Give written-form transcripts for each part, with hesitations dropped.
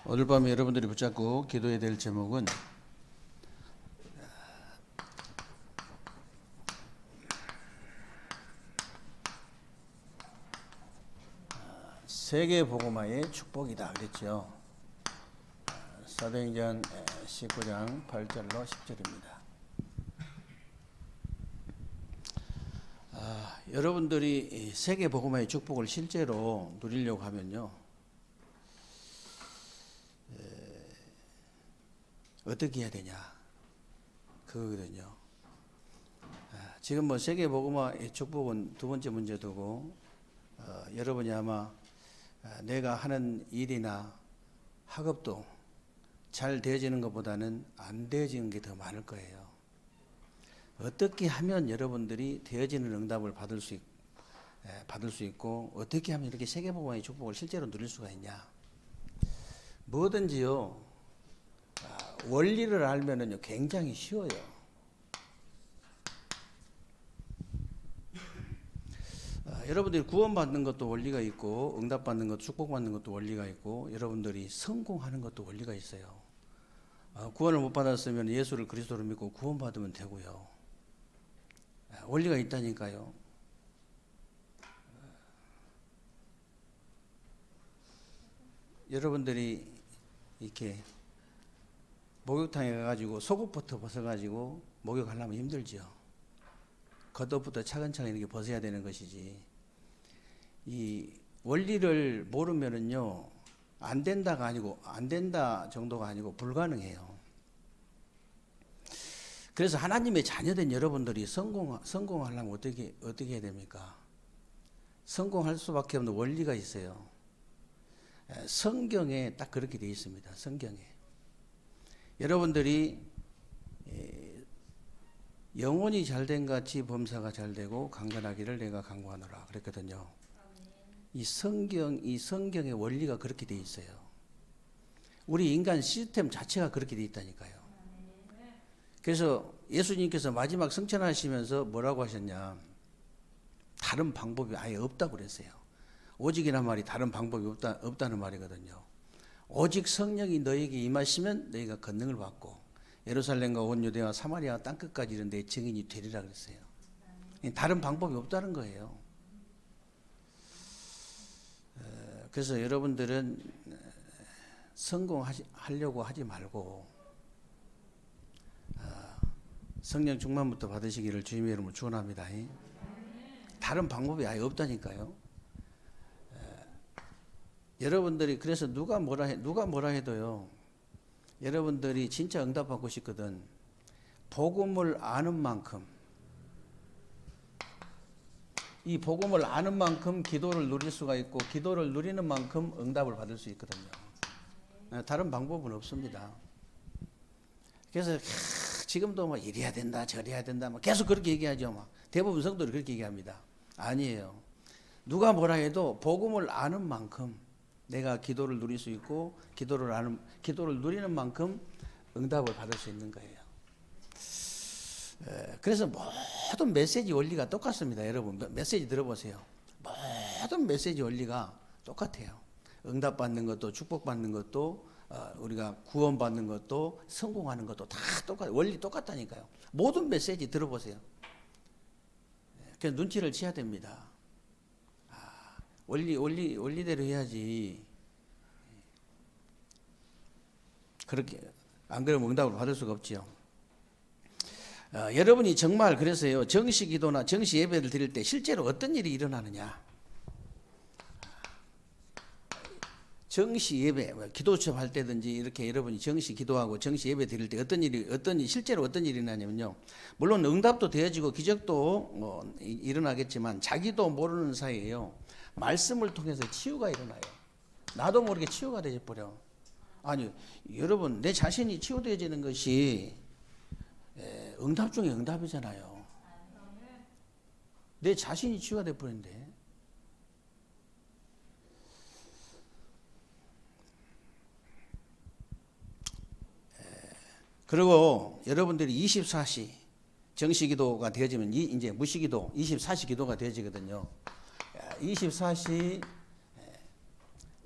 오늘 밤에 여러분들이 붙잡고 기도해야 될 제목은 세계복음화의 축복이다 그랬죠. 사도행전 19장 8절로 10절입니다. 여러분들이 세계복음화의 축복을 실제로 누리려고 하면요, 어떻게 해야 되냐, 그거거든요. 지금 뭐 세계복음화의 축복은 두 번째 문제 두고, 여러분이 아마 내가 하는 일이나 학업도 잘 되어지는 것보다는 안 되어지는 게 더 많을 거예요. 어떻게 하면 여러분들이 되어지는 응답을 받을 수 있고, 어떻게 하면 이렇게 세계복음화의 축복을 실제로 누릴 수가 있냐. 뭐든지요, 원리를 알면은요 굉장히 쉬워요. 여러분들이 구원받는 것도 원리가 있고, 응답받는 것도, 축복받는 것도 원리가 있고, 여러분들이 성공하는 것도 원리가 있어요. 구원을 못 받았으면 예수를 그리스도로 믿고 구원받으면 되고요. 원리가 있다니까요. 여러분들이 이렇게 목욕탕에 가가지고 속옷부터 벗어가지고 목욕하려면 힘들죠. 겉옷부터 차근차근 이렇게 벗어야 되는 것이지. 이 원리를 모르면은요, 안 된다가 아니고, 안 된다 정도가 아니고 불가능해요. 그래서 하나님의 자녀된 여러분들이 성공하려면 어떻게 해야 됩니까? 성공할 수밖에 없는 원리가 있어요. 성경에 딱 그렇게 되어 있습니다. 성경에. 여러분들이 영혼이 잘된 같이 범사가 잘되고 강건하기를 내가 간구하노라 그랬거든요. 이 성경의 원리가 그렇게 되어 있어요. 우리 인간 시스템 자체가 그렇게 되어 있다니까요. 그래서 예수님께서 마지막 승천하시면서 뭐라고 하셨냐, 다른 방법이 아예 없다고 그랬어요. 오직이란 말이 다른 방법이 없다는 말이거든요. 오직 성령이 너에게 임하시면 너희가 권능을 받고 예루살렘과 온 유대와 사마리아 땅끝까지 이런 내 증인이 되리라 그랬어요. 다른 방법이 없다는 거예요. 그래서 여러분들은 성공하려고 하지 말고 성령 충만부터 받으시기를 주님의 이름으로 축원합니다. 다른 방법이 아예 없다니까요. 여러분들이 그래서 누가 뭐라 해도요, 여러분들이 진짜 응답받고 싶거든, 복음을 아는 만큼, 이 복음을 아는 만큼 기도를 누릴 수가 있고, 기도를 누리는 만큼 응답을 받을 수 있거든요. 다른 방법은 없습니다. 그래서 지금도 뭐 이래야 된다 저래야 된다 막 계속 그렇게 얘기하죠. 막 대부분 성도들이 그렇게 얘기합니다. 아니에요. 누가 뭐라 해도 복음을 아는 만큼 내가 기도를 누릴 수 있고, 기도를 누리는 만큼 응답을 받을 수 있는 거예요. 그래서 모든 메시지 원리가 똑같습니다. 여러분 메시지 들어보세요. 모든 메시지 원리가 똑같아요. 응답받는 것도, 축복받는 것도, 우리가 구원받는 것도, 성공하는 것도 다 원리 똑같다니까요. 모든 메시지 들어보세요. 그래서 눈치를 채야 됩니다. 원리대로 해야지. 그렇게 안 그러면 응답을 받을 수가 없지요. 여러분이 정말 그래서요, 정시 기도나 정시 예배를 드릴 때 실제로 어떤 일이 일어나느냐. 정시 예배, 기도 수업 할 때든지 이렇게 여러분이 정시 기도하고 정시 예배 드릴 때 실제로 어떤 일이 일어나냐면요, 물론 응답도 되어지고 기적도 일어나겠지만 자기도 모르는 사이에요, 말씀을 통해서 치유가 일어나요. 나도 모르게 치유가 되어버려. 아니, 여러분, 내 자신이 치유되어지는 것이 응답 중에 응답이잖아요. 내 자신이 치유가 되어버리는데. 그리고 여러분들이 24시 정시기도가 되어지면 이제 무시기도 24시 기도가 되어지거든요. 24시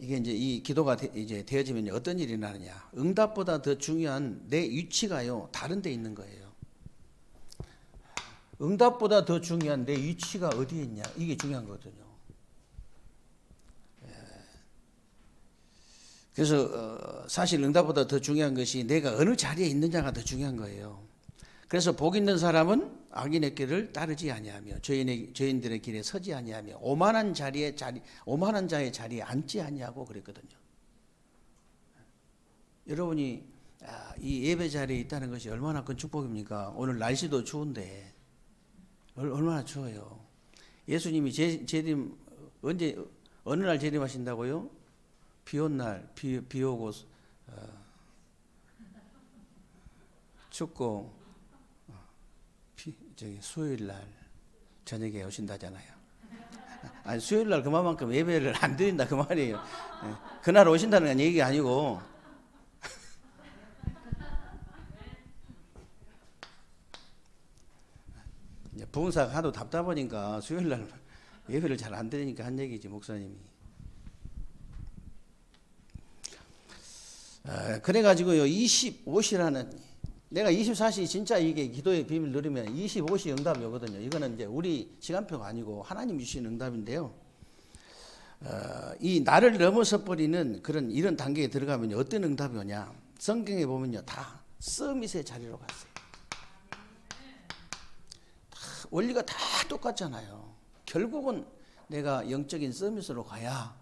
이게 이제 이 기도가 이제 되어지면 어떤 일이 나느냐? 응답보다 더 중요한 내 위치가요 다른 데 있는 거예요. 응답보다 더 중요한 내 위치가 어디에 있냐? 이게 중요한 거거든요. 그래서 사실 응답보다 더 중요한 것이 내가 어느 자리에 있느냐가 더 중요한 거예요. 그래서 복 있는 사람은 악인의 길을 따르지 아니하며 죄인들의 길에 서지 아니하며 오만한 자의 자리에 앉지 아니하고 그랬거든요. 여러분이 이 예배 자리에 있다는 것이 얼마나 큰 축복입니까? 오늘 날씨도 추운데 얼마나 추워요. 예수님이 재림 언제 어느 날 재림하신다고요? 비온 날 비 오고 춥고 수요일 날 저녁에 오신다잖아요. 아니 수요일 날 그만큼 예배를 안 드린다 그 말이에요. 그날 오신다는 얘기가 아니고 부흥사가 하도 답답하니까 수요일 날 예배를 잘 안 드리니까 한 얘기지 목사님이. 그래가지고요 25시라는 내가 24시 진짜 이게 기도의 비밀 누리면 25시 응답이 오거든요. 이거는 이제 우리 시간표가 아니고 하나님 주신 응답인데요. 이 나를 넘어서 버리는 이런 단계에 들어가면 어떤 응답이 오냐? 성경에 보면요 다 서밋의 자리로 갔어요. 원리가 다 똑같잖아요. 결국은 내가 영적인 서밋으로 가야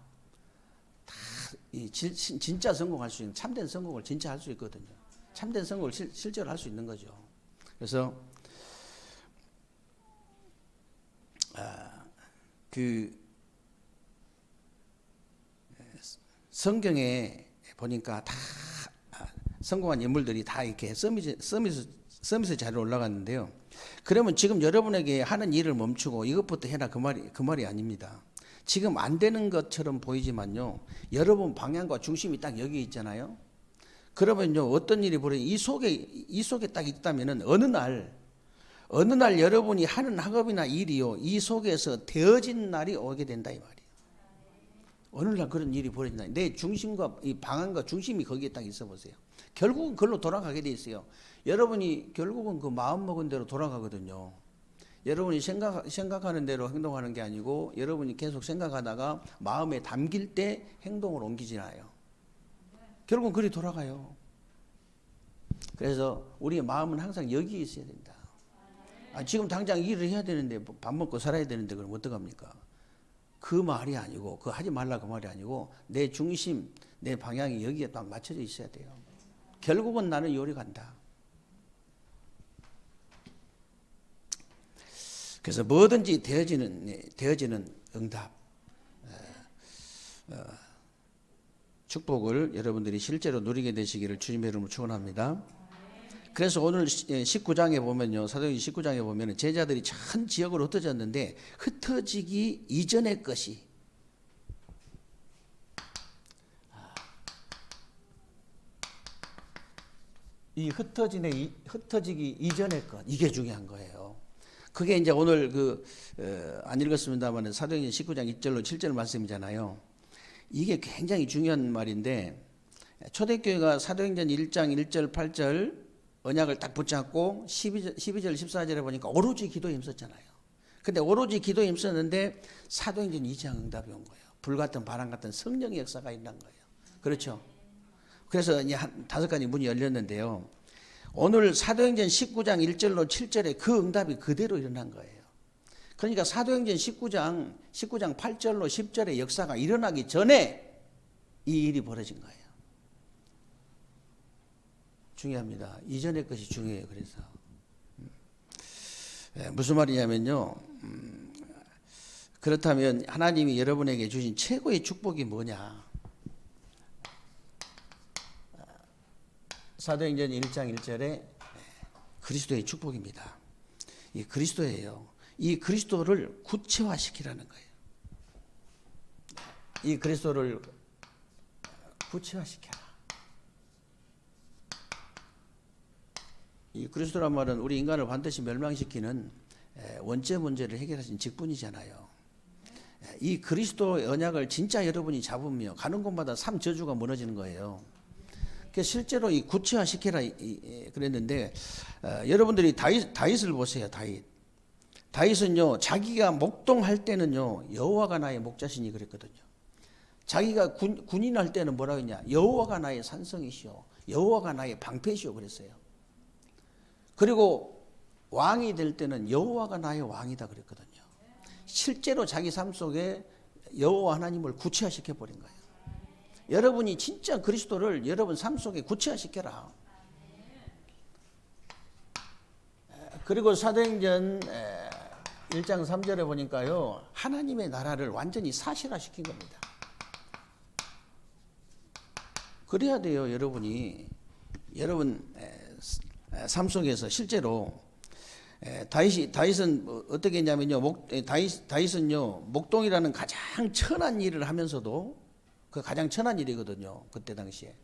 다 진짜 성공할 수 있는 참된 성공을 진짜 할 수 있거든요. 참된 성공을 실제로 할 수 있는 거죠. 그래서 그 성경에 보니까 다 성공한 인물들이 다 이렇게 서밋의 자리로 올라갔는데요. 그러면 지금 여러분에게 하는 일을 멈추고 이것부터 해라 그 말이 아닙니다. 지금 안 되는 것처럼 보이지만요. 여러분 방향과 중심이 딱 여기 있잖아요. 그러면요 어떤 일이 벌어져 이 속에 딱 있다면은 어느 날 여러분이 하는 학업이나 일이요 이 속에서 되어진 날이 오게 된다 이 말이에요. 어느 날 그런 일이 벌어진다. 내 중심과 이 방향과 중심이 거기에 딱 있어 보세요. 결국은 그걸로 돌아가게 돼 있어요. 여러분이 결국은 그 마음 먹은 대로 돌아가거든요. 여러분이 생각하는 대로 행동하는 게 아니고 여러분이 계속 생각하다가 마음에 담길 때 행동을 옮기지 않아요. 결국은 그리 돌아가요. 그래서 우리의 마음은 항상 여기에 있어야 된다. 지금 당장 일을 해야 되는데 밥 먹고 살아야 되는데 그럼 어떡합니까? 그 말이 아니고 그거 하지 말라 그 말이 아니고 내 중심 내 방향이 여기에 딱 맞춰져 있어야 돼요. 결국은 나는 요리 간다. 그래서 뭐든지 되어지는 응답 축복을 여러분들이 실제로 누리게 되시기를 주님의 이름으로 축원합니다. 그래서 오늘 19장에 보면요. 사도행전 19장에 보면 제자들이 전 지역으로 흩어졌는데 흩어지기 이전의 것이 이 흩어지기 이전의 것 이게 중요한 거예요. 그게 이제 오늘 안 읽었습니다만 사도행전 19장 2절로 7절 말씀이잖아요. 이게 굉장히 중요한 말인데 초대교회가 사도행전 1장 1절 8절 언약을 딱 붙잡고 12절 14절에 보니까 오로지 기도에 힘썼잖아요. 근데 오로지 기도에 힘썼는데 사도행전 2장 응답이 온 거예요. 불같은 바람 같은 성령의 역사가 일어난 거예요. 그렇죠? 그래서 이제 한 5가지 문이 열렸는데요. 오늘 사도행전 19장 1절로 7절에 그 응답이 그대로 일어난 거예요. 그러니까 사도행전 19장 8절로 10절의 역사가 일어나기 전에 이 일이 벌어진 거예요. 중요합니다. 이전의 것이 중요해요. 그래서 무슨 말이냐면요. 그렇다면 하나님이 여러분에게 주신 최고의 축복이 뭐냐? 사도행전 1장 1절에 그리스도의 축복입니다. 이 그리스도예요. 이 그리스도를 구체화시키라는 거예요. 이 그리스도를 구체화시켜라. 이 그리스도란 말은 우리 인간을 반드시 멸망시키는 원죄 문제를 해결하신 직분이잖아요. 이 그리스도의 언약을 진짜 여러분이 잡으며 가는 곳마다 삶 저주가 무너지는 거예요. 그래서 실제로 이 구체화 시켜라 그랬는데 여러분들이 다윗을 보세요. 다윗은요 자기가 목동할 때는요 여호와가 나의 목자시니 그랬거든요. 자기가 군인할 때는 뭐라고 했냐? 여호와가 나의 산성이시오, 여호와가 나의 방패시오 그랬어요. 그리고 왕이 될 때는 여호와가 나의 왕이다 그랬거든요. 실제로 자기 삶 속에 여호와 하나님을 구체화시켜 버린 거예요. 여러분이 진짜 그리스도를 여러분 삶 속에 구체화시켜라. 그리고 사도행전 1장 3절에 보니까요 하나님의 나라를 완전히 사실화시킨 겁니다. 그래야 돼요. 여러분 삶 속에서 실제로 다윗은 어떻게 했냐면요 다윗은요 목동이라는 가장 천한 일을 하면서도 그 가장 천한 일이거든요. 그때 당시에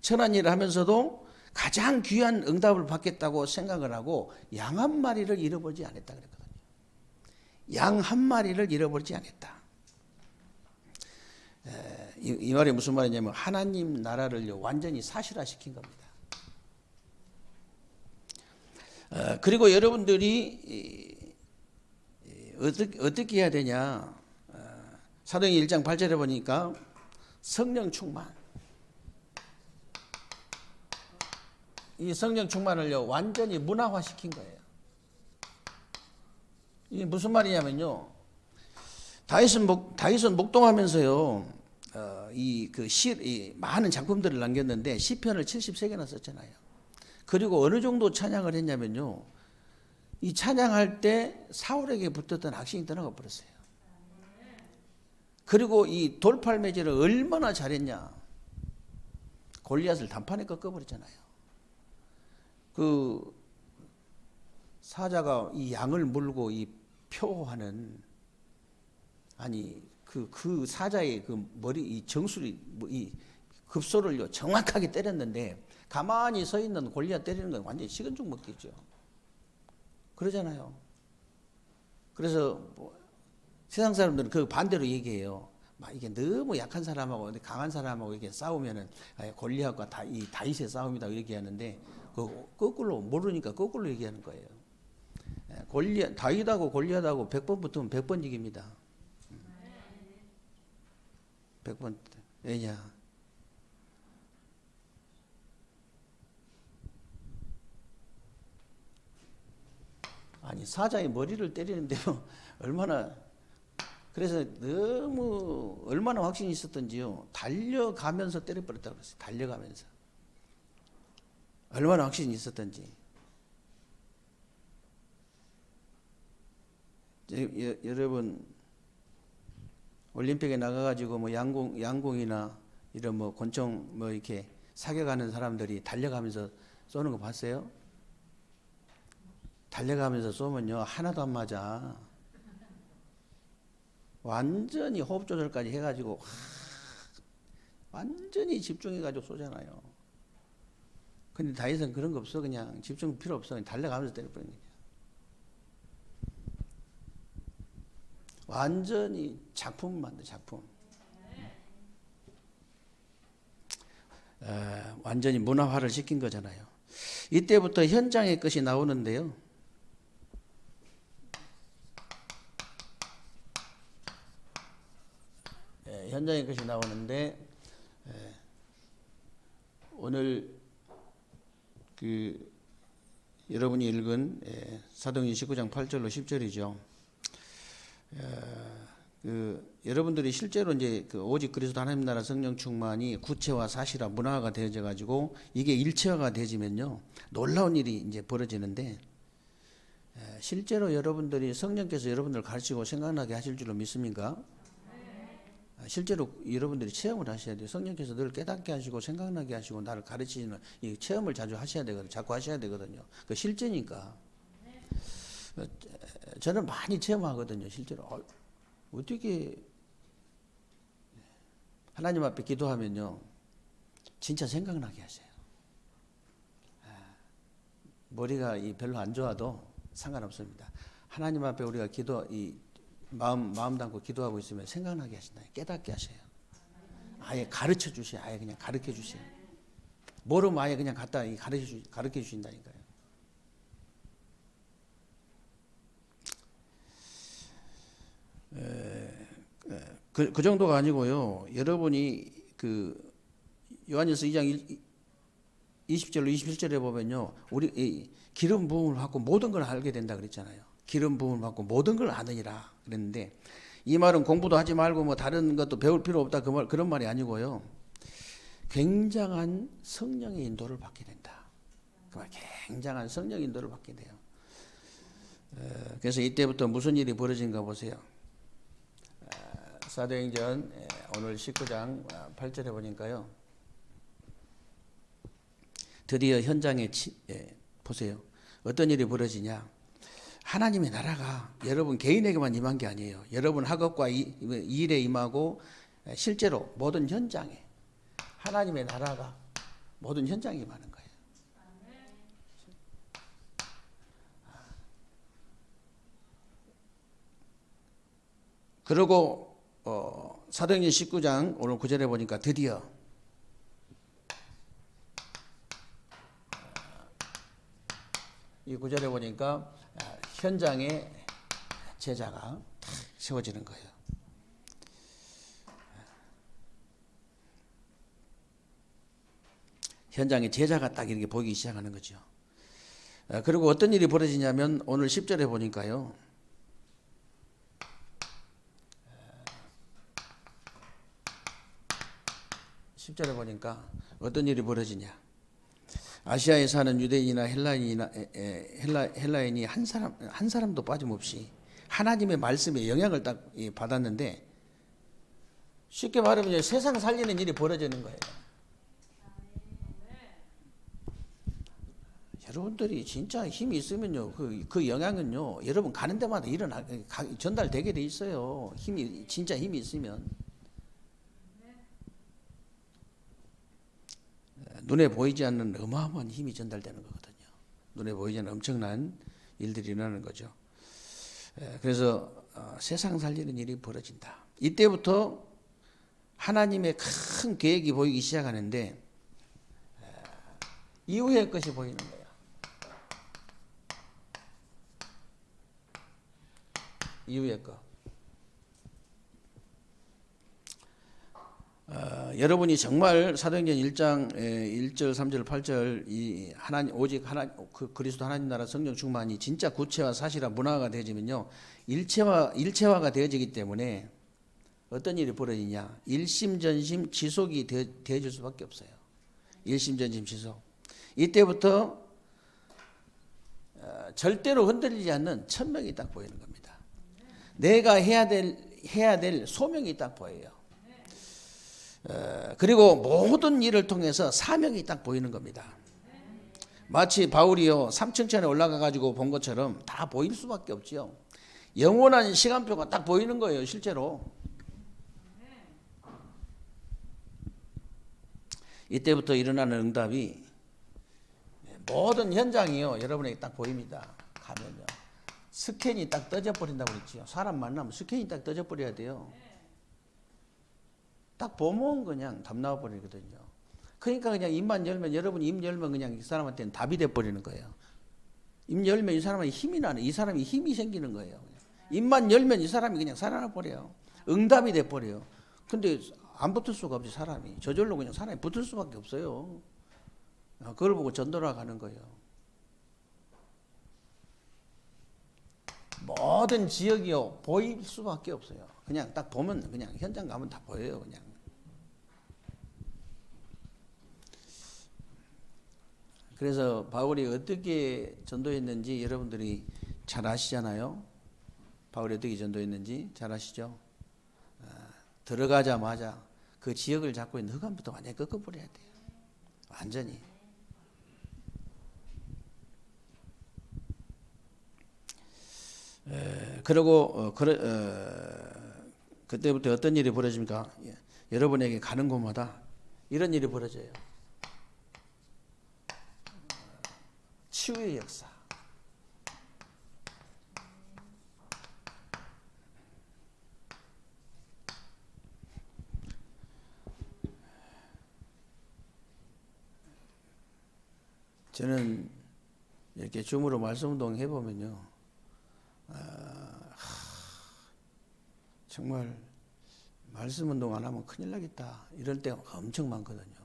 천한 일을 하면서도 가장 귀한 응답을 받겠다고 생각을 하고 양 한 마리를 잃어버리지 않았다 그랬거든요. 양 한 마리를 잃어버리지 않았다. 이 말이 무슨 말이냐면 하나님 나라를 완전히 사실화시킨 겁니다. 그리고 여러분들이 어떻게 해야 되냐? 사도행전 1장 8절에 보니까 성령 충만. 이 성령 충만을요 완전히 문화화시킨 거예요. 이게 무슨 말이냐면요. 다윗은 목동하면서요 이 많은 작품들을 남겼는데 시편을 73개나 썼잖아요. 그리고 어느 정도 찬양을 했냐면요. 이 찬양할 때 사울에게 붙었던 악신이 떠나가 버렸어요. 그리고 이 돌팔매질을 얼마나 잘했냐. 골리앗을 단판에 꺾어버렸잖아요. 그 사자가 이 양을 물고 이 표하는 아니 그 사자의 그 머리 이 정수리 이 급소를요 정확하게 때렸는데 가만히 서 있는 골리앗 때리는 건 완전히 식은 죽 먹기죠. 그러잖아요. 그래서 세상 사람들은 그 반대로 얘기해요. 막 이게 너무 약한 사람하고 강한 사람하고 이렇게 싸우면은 골리앗과 이 다윗의 싸움이다 얘기하는데 그 거꾸로 모르니까 거꾸로 얘기하는 거예요. 다윗하고 골리앗하고 100번 붙으면 100번 이깁니다. 100번. 왜냐? 아니 사자의 머리를 때리는데요. 얼마나 그래서 너무 얼마나 확신이 있었던지요. 달려가면서 때려버렸다고 그랬어요. 달려가면서. 얼마나 확신이 있었던지. 여러분 올림픽에 나가가지고 뭐 양궁이나 이런 뭐 권총 뭐 이렇게 사격하는 사람들이 달려가면서 쏘는 거 봤어요? 달려가면서 쏘면요 하나도 안 맞아. 완전히 호흡 조절까지 해가지고 완전히 집중해가지고 쏘잖아요. 근데 다윗은 그런 거 없어. 그냥 집중 필요 없어. 그냥 달려가면서 때려버리는 거죠. 완전히 작품 만들 작품. 완전히 문화화를 시킨 거잖아요. 이때부터 현장의 것이 나오는데요. 현장의 것이 나오는데 오늘 여러분이 읽은 사도행전 19장 8절로 10절이죠. 여러분들이 실제로 이제 오직 그리스도 하나님 나라 성령 충만이 구체화 사실화 문화화가 되어져 가지고 이게 일체화가 되지면요 놀라운 일이 이제 벌어지는데 실제로 여러분들이 성령께서 여러분들 가르치고 생각나게 하실 줄로 믿습니까? 실제로 여러분들이 체험을 하셔야 돼요. 성령께서 늘 깨닫게 하시고 생각나게 하시고 나를 가르치시는 이 체험을 자주 하셔야 되거든요. 자꾸 하셔야 되거든요. 그 실제니까. 저는 많이 체험하거든요. 실제로 어떻게 하나님 앞에 기도하면요 진짜 생각나게 하세요. 머리가 별로 안 좋아도 상관없습니다. 하나님 앞에 우리가 마음 담고 기도하고 있으면 생각나게 하신다. 깨닫게 하셔요. 아예 가르쳐 주셔요. 아예 그냥 가르쳐 주세요. 모르면 아예 그냥 갖다 가르쳐 주신다니까요. 그 정도가 아니고요. 여러분이 그 요한일서 2장 20절로 21절에 보면요. 우리 기름 부음을 받고 모든 걸 알게 된다 그랬잖아요. 기름 부음을 받고 모든 걸 아느니라 그랬는데 이 말은 공부도 하지 말고 뭐 다른 것도 배울 필요 없다 그런 말이 아니고요. 굉장한 성령의 인도를 받게 된다. 그 말 굉장한 성령 인도를 받게 돼요. 그래서 이때부터 무슨 일이 벌어진가 보세요. 사도행전 오늘 19장 8절에 보니까요. 드디어 현장에 보세요. 어떤 일이 벌어지냐. 하나님의 나라가 여러분 개인에게만 임한 게 아니에요. 여러분 학업과 일에 임하고 실제로 모든 현장에 하나님의 나라가 모든 현장에 임하는 거예요. 그리고 사도행전 19장 오늘 9절에 보니까 드디어 이 9절에 보니까 현장에 제자가 탁 세워지는 거예요. 현장에 제자가 딱 이렇게 보이기 시작하는 거죠. 그리고 어떤 일이 벌어지냐면 오늘 10절에 보니까요. 10절에 보니까 어떤 일이 벌어지냐. 아시아에 사는 유대인이나 헬라인이 한 사람도 빠짐없이 하나님의 말씀에 영향을 딱 받았는데 쉽게 말하면 세상 살리는 일이 벌어지는 거예요. 여러분들이 진짜 힘이 있으면요, 그 영향은요, 여러분 가는 데마다 전달되게 돼 있어요. 진짜 힘이 있으면. 눈에 보이지 않는 어마어마한 힘이 전달되는 거거든요. 눈에 보이지 않는 엄청난 일들이 일어나는 거죠. 그래서 세상 살리는 일이 벌어진다. 이때부터 하나님의 큰 계획이 보이기 시작하는데 이후의 것이 보이는 거예요. 이후의 것. 여러분이 정말 사도행전 1장 1절, 3절, 8절 오직 그리스도 하나님 나라 성령 충만이 진짜 구체와 사실화 문화가 되어지면요. 일체화가 되어지기 때문에 어떤 일이 벌어지냐. 일심전심 지속이 되어질 수밖에 없어요. 일심전심 지속. 이때부터 절대로 흔들리지 않는 천명이 딱 보이는 겁니다. 내가 해야 될 소명이 딱 보여요. 그리고 모든 일을 통해서 사명이 딱 보이는 겁니다. 마치 바울이요 3층천에 올라가 가지고 본 것처럼 다 보일 수밖에 없지요. 영원한 시간표가 딱 보이는 거예요. 실제로. 이때부터 일어나는 응답이 모든 현장이요 여러분에게 딱 보입니다. 가면요 스캔이 딱 떠져 버린다고 그랬지요. 사람 만나면 스캔이 딱 떠져 버려야 돼요. 딱 보면 그냥 답 나와 버리거든요. 그러니까 그냥 입만 열면 여러분이 입 열면 그냥 이 사람한테는 답이 돼 버리는 거예요. 입 열면 이 사람이 힘이 나는 이 사람이 힘이 생기는 거예요. 입만 열면 이 사람이 그냥 살아나 버려요. 응답이 돼 버려요. 근데 안 붙을 수가 없지 사람이. 저절로 그냥 사람이 붙을 수밖에 없어요. 그걸 보고 전도라가는 거예요. 모든 지역이요 보일 수밖에 없어요. 그냥 딱 보면 그냥 현장 가면 다 보여요. 그냥. 그래서 바울이 어떻게 전도했는지 여러분들이 잘 아시잖아요. 바울이 어떻게 전도했는지 잘 아시죠? 들어가자마자 그 지역을 잡고 있는 흑암부터 완전히 꺾어버려야 돼요. 완전히. 그리고 그때부터 어떤 일이 벌어집니까? 여러분에게 가는 곳마다 이런 일이 벌어져요. 치유의 역사. 저는 이렇게 줌으로 말씀 운동 해보면요, 정말 말씀 운동 안 하면 큰일 나겠다 이럴 때가 엄청 많거든요.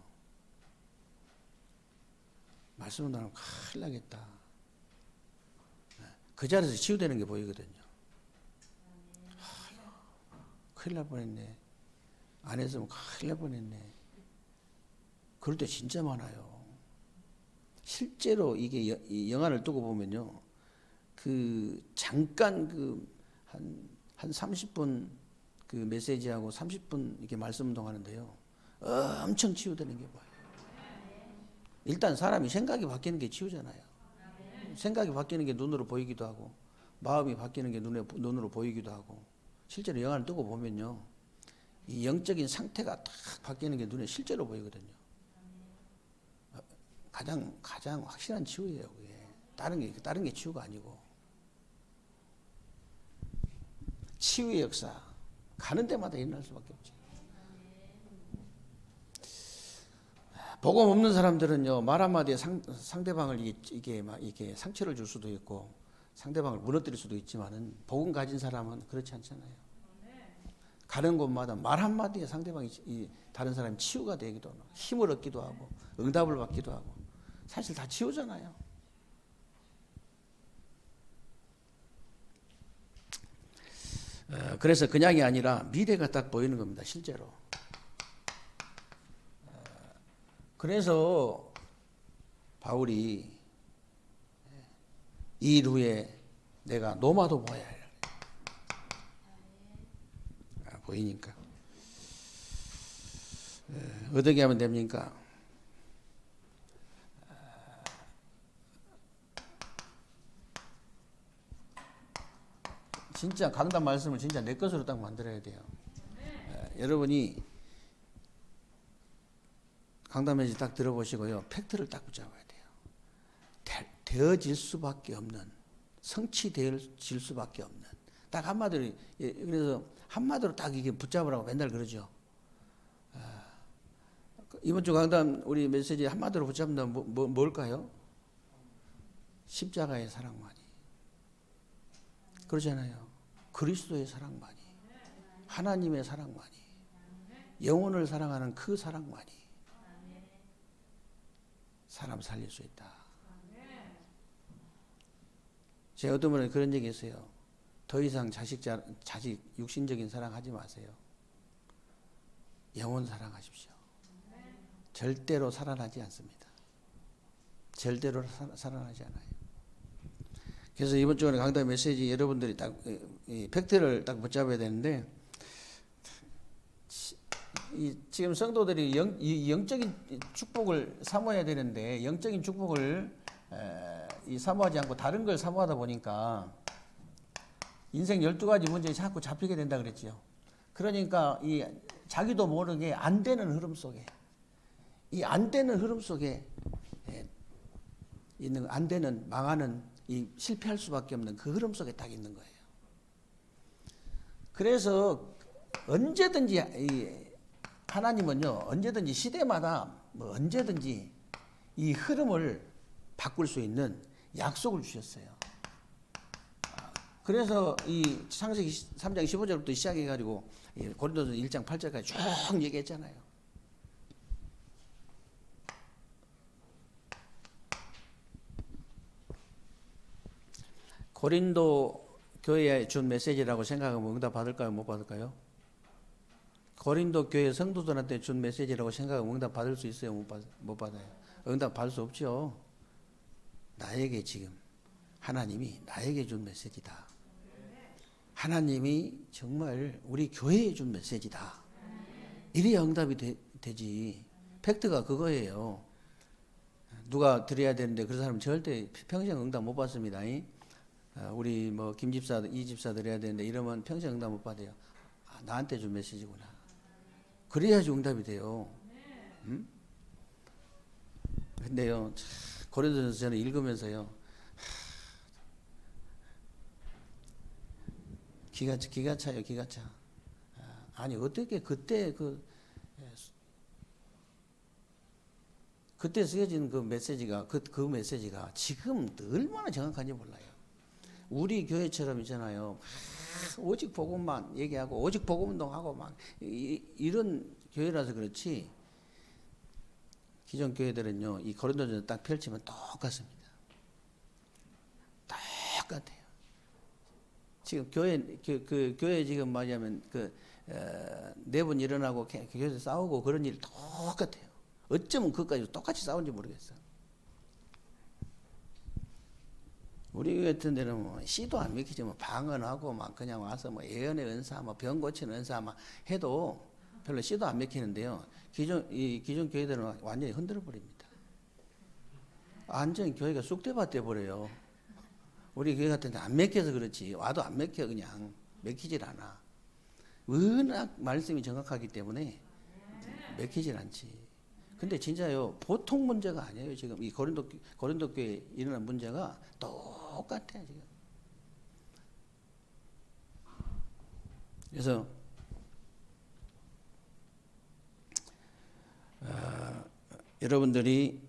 말씀 운동 하면 큰일 나겠다. 그 자리에서 치유되는 게 보이거든요. 큰일 날 뻔했네. 안 했으면 큰일 날 뻔했네. 그럴 때 진짜 많아요. 실제로 이게 영화를 두고 보면요, 그 잠깐 한 30분 그 메시지하고 30분 이렇게 말씀 운동하는데요, 엄청 치유되는 게 보여요. 일단 사람이 생각이 바뀌는 게 치유잖아요. 생각이 바뀌는 게 눈으로 보이기도 하고, 마음이 바뀌는 게 눈으로 보이기도 하고, 실제로 영화를 뜨고 보면요, 이 영적인 상태가 딱 바뀌는 게 눈에 실제로 보이거든요. 가장 확실한 치유예요, 그게. 다른 게 치유가 아니고. 치유의 역사, 가는 데마다 일어날 수밖에 없죠. 복음 없는 사람들은요, 말 한마디에 상대방을 이게 상처를 줄 수도 있고, 상대방을 무너뜨릴 수도 있지만은, 복음 가진 사람은 그렇지 않잖아요. 가는 곳마다 말 한마디에 상대방이, 다른 사람이 치유가 되기도 하고, 힘을 얻기도 하고, 응답을 받기도 하고, 사실 다 치유잖아요. 그래서 그냥이 아니라 미래가 딱 보이는 겁니다, 실제로. 그래서 바울이 이 일 후에 내가 노마도 보아야 해. 보이니까. 어떻게 하면 됩니까? 진짜 강단 말씀을 진짜 내 것으로 딱 만들어야 돼요. 여러분이 강단 메시지 딱 들어보시고요, 팩트를 딱 붙잡아야 돼요. 되어질 수밖에 없는, 성취되어질 수밖에 없는, 딱 한마디로, 그래서 한마디로 딱 이게 붙잡으라고 맨날 그러죠. 이번 주 강단 우리 메시지 한마디로 붙잡는다면 뭘까요? 십자가의 사랑만이. 그러잖아요. 그리스도의 사랑만이, 하나님의 사랑만이, 영혼을 사랑하는 그 사랑만이 사람 살릴 수 있다. 제가 어떤 분은 그런 얘기 했어요. 더 이상 자식 육신적인 사랑 하지 마세요. 영혼 사랑하십시오. 절대로 살아나지 않습니다. 절대로 살아나지 않아요. 그래서 이번 주에 강단 메시지 여러분들이 딱 팩트를 딱 붙잡아야 되는데, 지금 성도들이 영적인 축복을 사모해야 되는데, 영적인 축복을 사모하지 않고 다른 걸 사모하다 보니까 인생 12가지 문제에 자꾸 잡히게 된다 그랬죠. 그러니까 자기도 모르게 안 되는 흐름 속에, 이 안 되는 흐름 속에 있는, 안 되는, 망하는, 실패할 수밖에 없는 그 흐름 속에 딱 있는 거예요. 그래서 언제든지 하나님은요, 언제든지 시대마다 언제든지 이 흐름을 바꿀 수 있는 약속을 주셨어요. 그래서 이 창세기 3장 15절부터 시작해가지고 고린도서 1장 8절까지 쭉 얘기했잖아요. 고린도 교회에 준 메시지라고 생각하면 응답 받을까요? 못 받을까요? 고린도 교회 성도들한테 준 메시지라고 생각하면 응답 받을 수 있어요? 못 받아요? 응답 받을 수 없죠. 나에게 지금 하나님이 나에게 준 메시지다. 하나님이 정말 우리 교회에 준 메시지다. 이래야 응답이 되지. 팩트가 그거예요. 누가 드려야 되는데 그 사람은 절대 평생 응답 못 받습니다. 우리 김 집사, 이 집사 드려야 되는데 이러면 평생 응답 못 받아요. 나한테 준 메시지구나. 그래야지 응답이 돼요. 응? 근데요, 고린도전서 저는 읽으면서요, 기가 차요, 기가 차. 아니, 어떻게 그때 그때 쓰여진 그 메시지가 그 메시지가 지금 얼마나 정확한지 몰라요. 우리 교회처럼 있잖아요. 막 오직 복음만 얘기하고 오직 복음 운동하고 막 이런 교회라서 그렇지. 기존 교회들은요, 이 고린도전서 딱 펼치면 똑같습니다. 똑같아요. 지금 교회 지금 말하자면 네 분 일어나고 교회에서 싸우고 그런 일 똑같아요. 어쩌면 그것까지 똑같이 싸운지 모르겠어. 우리 교회 같은 데는 뭐 씨도 안 믿기지 뭐 방언하고 막 그냥 와서 뭐 예언의 은사, 뭐 병 고치는 은사 막 해도 별로 씨도 안 믿기는데요. 기존 교회들은 완전히 흔들어 버립니다. 완전히 교회가 쑥대밭 돼 버려요. 우리 교회 같은 데 안 맥혀서 그렇지 와도 안 맥혀. 그냥 맥히질 않아. 워낙 말씀이 정확하기 때문에 맥히질 않지. 근데 진짜요, 보통 문제가 아니에요. 지금 이 고린도 교회에 일어난 문제가 똑같아요, 지금. 그래서 여러분들이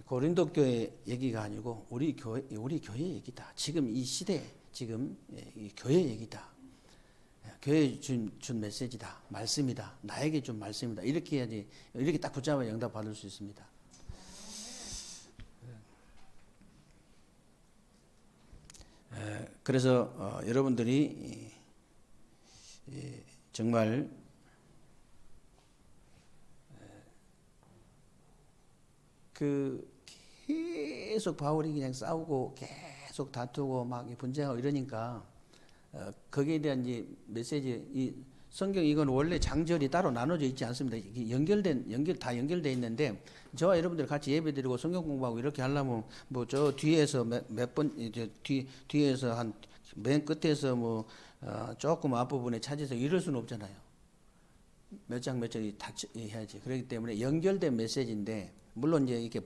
고린도 교회 얘기가 아니고 우리 교회 얘기다. 지금 이 시대, 지금 이 교회 얘기다. 교회에 준 메시지다. 말씀이다. 나에게 준 말씀이다. 이렇게 해야지, 이렇게 딱 붙잡아야 응답 받을 수 있습니다. 그래서 여러분들이 정말 계속 바울이 그냥 싸우고 계속 다투고 막 분쟁하고 이러니까 거기에 대한 이제 메시지, 이 성경 이건 원래 장절이 따로 나눠져 있지 않습니다. 다 연결돼 있는데 저와 여러분들 같이 예배드리고 성경 공부하고 이렇게 하려면 뭐 저 뒤에서 몇 번 이제 뒤에서 한 맨 끝에서 뭐 조금 앞부분에 찾아서 이럴 수는 없잖아요. 몇 장 몇 장이 다 해야지. 그렇기 때문에 연결된 메시지인데 물론 이제 이게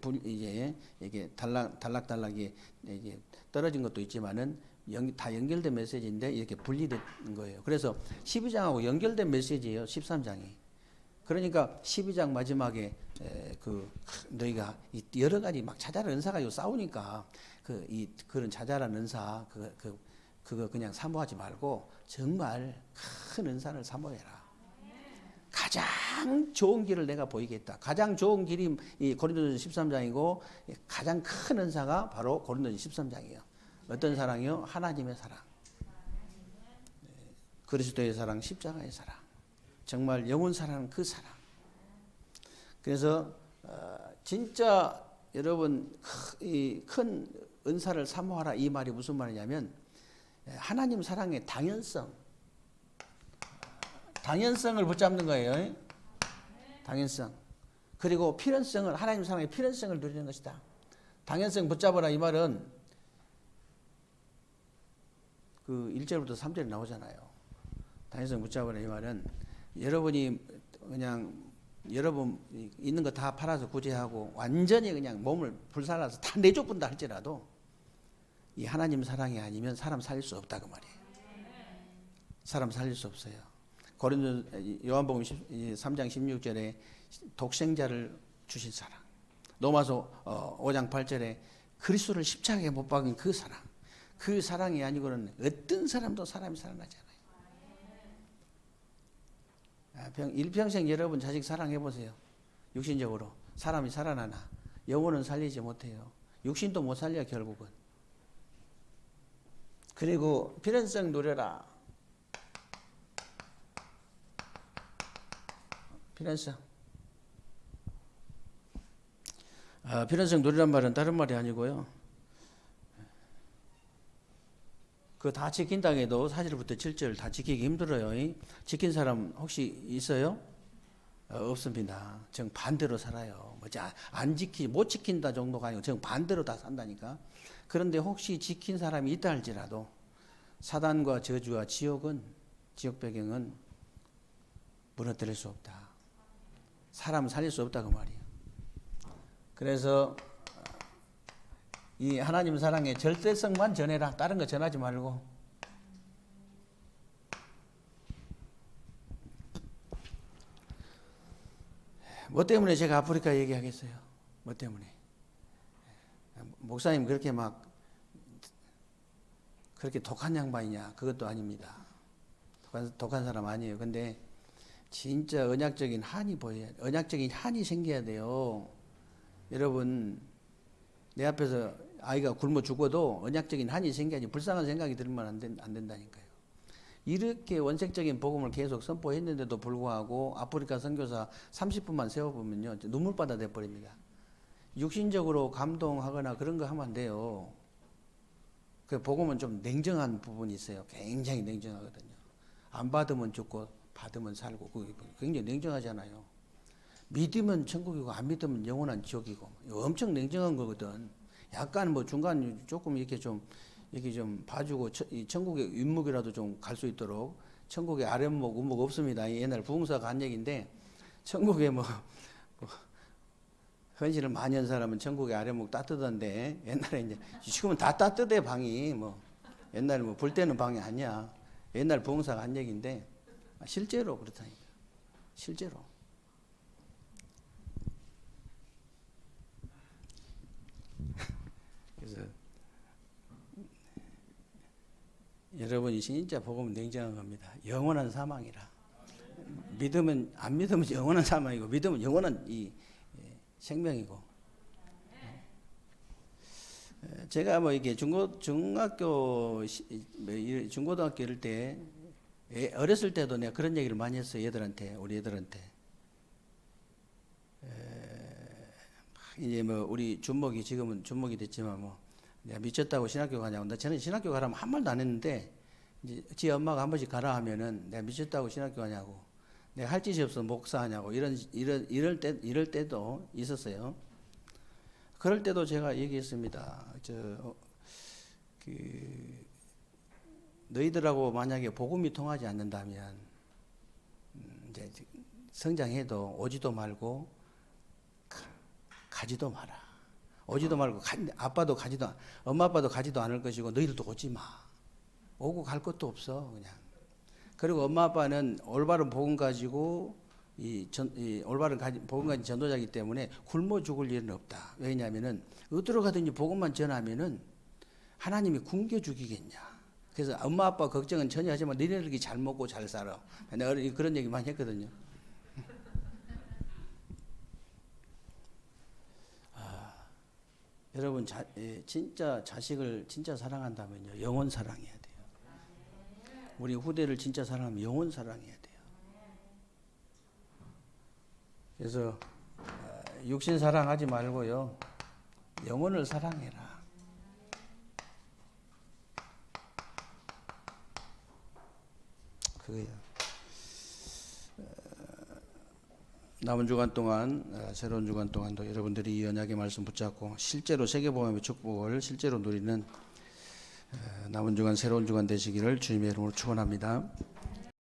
단락이 이게 떨어진 것도 있지만은 다 연결된 메시지인데 이렇게 분리된 거예요. 그래서 12장하고 연결된 메시지예요. 13장이. 그러니까 12장 마지막에 너희가 여러 가지 막 자잘한 은사 가지고 싸우니까 그런 자잘한 은사 그거 그냥 사모하지 말고 정말 큰 은사를 사모해라. 가장 좋은 길을 내가 보이겠다. 가장 좋은 길이 이 고린도전서 13장이고 가장 큰 은사가 바로 고린도전서 13장이에요. 어떤 사랑이요? 하나님의 사랑. 그리스도의 사랑, 십자가의 사랑. 정말 영원 사랑은 그 사랑. 그래서 진짜 여러분 이 큰 은사를 사모하라 이 말이 무슨 말이냐면 하나님 사랑의 당연성을 붙잡는 거예요. 당연성. 그리고 필연성을 하나님 사랑의 필연성을 누리는 것이다. 당연성 붙잡아라 이 말은 그 1절부터 3절에 나오잖아요. 당연성 붙잡아라 이 말은 여러분이 그냥 여러분 있는 거 다 팔아서 구제하고 완전히 그냥 몸을 불살라서 다 내줘본다 할지라도 이 하나님 사랑이 아니면 사람 살릴 수 없다고 말이에요. 사람 살릴 수 없어요. 요한복음 3장 16절에 독생자를 주신 사랑. 로마서 5장 8절에 그리스도를 십자가에 못 박은 그 사랑. 그 사랑이 아니고는 어떤 사람도 사람이 살아나지 않아요. 일평생 여러분 자식 사랑해 보세요. 육신적으로 사람이 살아나나 영혼은 살리지 못해요. 육신도 못 살려 결국은. 그리고 필연성 누려라. 필연성. 필연성 누리란 말은 다른 말이 아니고요. 그 다 지킨다고 해도 4절부터 7절 다 지키기 힘들어요. 지킨 사람 혹시 있어요? 없습니다. 정 반대로 살아요. 못 지킨다 정도가 아니고 정 반대로 다 산다니까. 그런데 혹시 지킨 사람이 있다 할지라도 사단과 저주와 지옥 배경은 무너뜨릴 수 없다. 사람 살릴 수 없다 그 말이에요. 그래서 이 하나님 사랑의 절대성만 전해라. 다른 거 전하지 말고. 뭐 때문에 제가 아프리카 얘기하겠어요? 뭐 때문에? 목사님 그렇게 막 그렇게 독한 양반이냐? 그것도 아닙니다. 독한 사람 아니에요. 근데 진짜 언약적인 한이 보여야, 언약적인 한이 생겨야 돼요. 여러분, 내 앞에서 아이가 굶어 죽어도 언약적인 한이 생겨야지 불쌍한 생각이 들면 안 된다니까요. 이렇게 원색적인 복음을 계속 선포했는데도 불구하고 아프리카 선교사 30분만 세워보면요, 눈물바다 돼버립니다. 육신적으로 감동하거나 그런 거 하면 안 돼요. 그 복음은 좀 냉정한 부분이 있어요. 굉장히 냉정하거든요. 안 받으면 죽고 받으면 살고 그게 굉장히 냉정하잖아요. 믿으면 천국이고 안 믿으면 영원한 지옥이고 엄청 냉정한 거거든. 약간 뭐 중간 조금 이렇게 좀 봐주고 천국의 윗목이라도 좀 갈 수 있도록. 천국의 아랫목 우목 없습니다. 옛날 부흥사가 한 얘기인데 천국에 뭐 헌신을 많이 한 사람은 천국의 아랫목 따뜻한데 옛날에 이제 지금은 다 따뜻해 방이 뭐 옛날에 뭐 불 때는 방이 아니야. 옛날 부흥사가 한 얘기인데 실제로 그렇다니까. 실제로. 그래서 여러분이 진짜 복음은 냉정한 겁니다. 영원한 사망이라. 믿으면 안 믿으면 영원한 사망이고 믿으면 영원한 이 생명이고. 제가 뭐 이게 중고등학교 이럴 때 어렸을 때도 내가 그런 얘기를 많이 했어요. 우리 애들한테. 이제 뭐 우리 준목이 지금은 준목이 됐지만 뭐 내가 미쳤다고 신학교 가냐고. 저는 신학교 가라면 한 말도 안 했는데 이제 지 엄마가 한 번씩 가라 하면은 내가 미쳤다고 신학교 가냐고. 내가 할 짓이 없어 목사하냐고 이럴 때도 있었어요. 그럴 때도 제가 얘기했습니다. 너희들하고 만약에 복음이 통하지 않는다면 이제 성장해도 오지도 말고 가지도 마라. 오지도 말고 엄마 아빠도 가지도 않을 것이고 너희들도 오지 마. 오고 갈 것도 없어 그냥. 그리고 엄마 아빠는 올바른 복음 가지고 올바른 복음 가진 전도자이기 때문에 굶어 죽을 일은 없다. 왜냐하면은 어디로 가든지 복음만 전하면은 하나님이 굶겨 죽이겠냐. 그래서 엄마 아빠 걱정은 전혀 하지 마. 너희들이 잘 먹고 잘 살아. 내가 그런 얘기 많이 했거든요. 여러분 진짜 자식을 진짜 사랑한다면요 영원 사랑해야 돼요. 우리 후대를 진짜 사랑하면 영원 사랑해야 돼요. 그래서 육신 사랑하지 말고요 영혼을 사랑해라. 그거예요. 남은 주간 동안 새로운 주간 동안도 여러분들이 이 언약의 말씀 붙잡고 실제로 세계복음의 축복을 실제로 누리는 남은 주간 새로운 주간 되시기를 주님의 이름으로 축원합니다.